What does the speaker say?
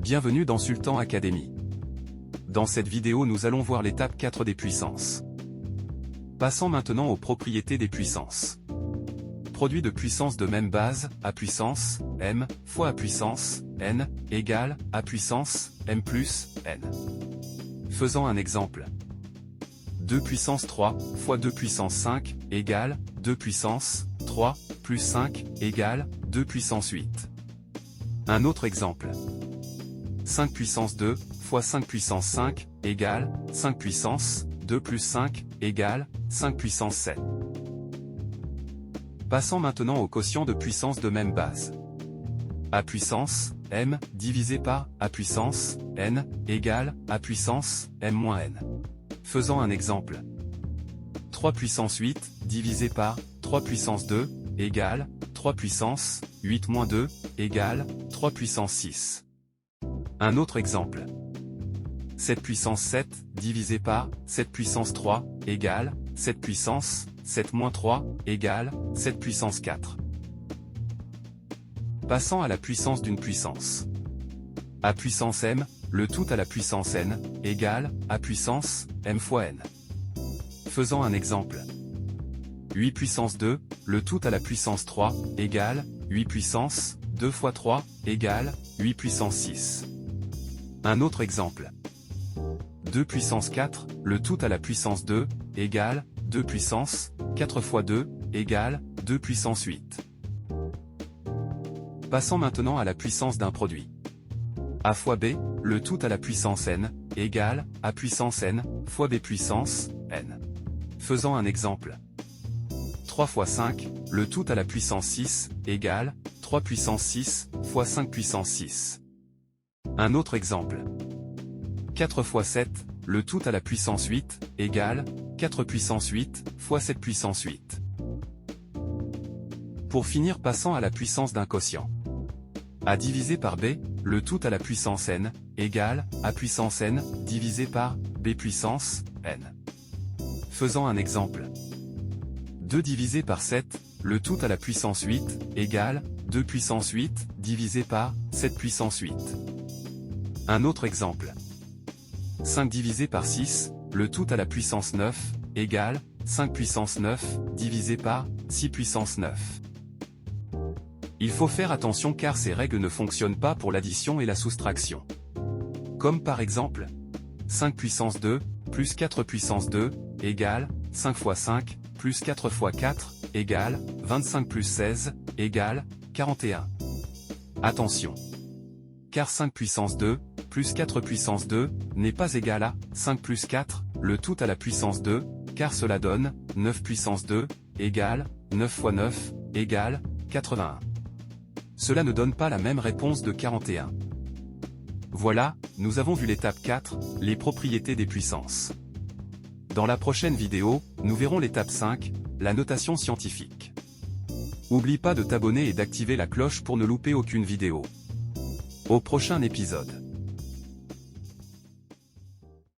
Bienvenue dans Sultan Academy. Dans cette vidéo nous allons voir l'étape 4 des puissances. Passons maintenant aux propriétés des puissances. Produit de puissance de même base, A puissance, M, fois A puissance, N, égale, A puissance, M plus, N. Faisons un exemple. 2 puissance 3, fois 2 puissance 5, égale, 2 puissance, 3, plus 5, égale, 2 puissance 8. Un autre exemple. 5 puissance 2, fois 5 puissance 5, égale, 5 puissance, 2 plus 5, égale, 5 puissance 7. Passons maintenant au quotient de puissance de même base. A puissance, M, divisé par, A puissance, N, égale, A puissance, M moins N. Faisons un exemple. 3 puissance 8, divisé par, 3 puissance 2, égale, 3 puissance, 8 moins 2, égale, 3 puissance 6. Un autre exemple. 7 puissance 7, divisé par, 7 puissance 3, égale, 7 puissance, 7 moins 3, égale, 7 puissance 4. Passons à la puissance d'une puissance. A puissance M, le tout à la puissance N, égale, A puissance, M fois N. Faisons un exemple. 8 puissance 2, le tout à la puissance 3, égale, 8 puissance, 2 fois 3, égale, 8 puissance 6. Un autre exemple. 2 puissance 4, le tout à la puissance 2, égale, 2 puissance, 4 fois 2, égale, 2 puissance 8. Passons maintenant à la puissance d'un produit. A fois B, le tout à la puissance N, égale, A puissance N, fois B puissance, N. Faisons un exemple. 3 fois 5, le tout à la puissance 6, égale, 3 puissance 6, fois 5 puissance 6. Un autre exemple. 4 fois 7, le tout à la puissance 8, égale, 4 puissance 8, fois 7 puissance 8. Pour finir, passons à la puissance d'un quotient. A divisé par B, le tout à la puissance N, égale, A puissance N, divisé par, B puissance, N. Faisons un exemple. 2 divisé par 7, le tout à la puissance 8, égale, 2 puissance 8, divisé par, 7 puissance 8. Un autre exemple. 5 divisé par 6, le tout à la puissance 9, égale, 5 puissance 9, divisé par, 6 puissance 9. Il faut faire attention car ces règles ne fonctionnent pas pour l'addition et la soustraction. Comme par exemple, 5 puissance 2, plus 4 puissance 2, égale, 5 fois 5, plus 4 fois 4, égale, 25 plus 16, égale, 41. Attention! Car 5 puissance 2, plus 4 puissance 2, n'est pas égal à 5 plus 4, le tout à la puissance 2, car cela donne 9 puissance 2, égale 9 fois 9, égale 81. Cela ne donne pas la même réponse de 41. Voilà, nous avons vu l'étape 4, les propriétés des puissances. Dans la prochaine vidéo, nous verrons l'étape 5, la notation scientifique. N'oublie pas de t'abonner et d'activer la cloche pour ne louper aucune vidéo. Au prochain épisode.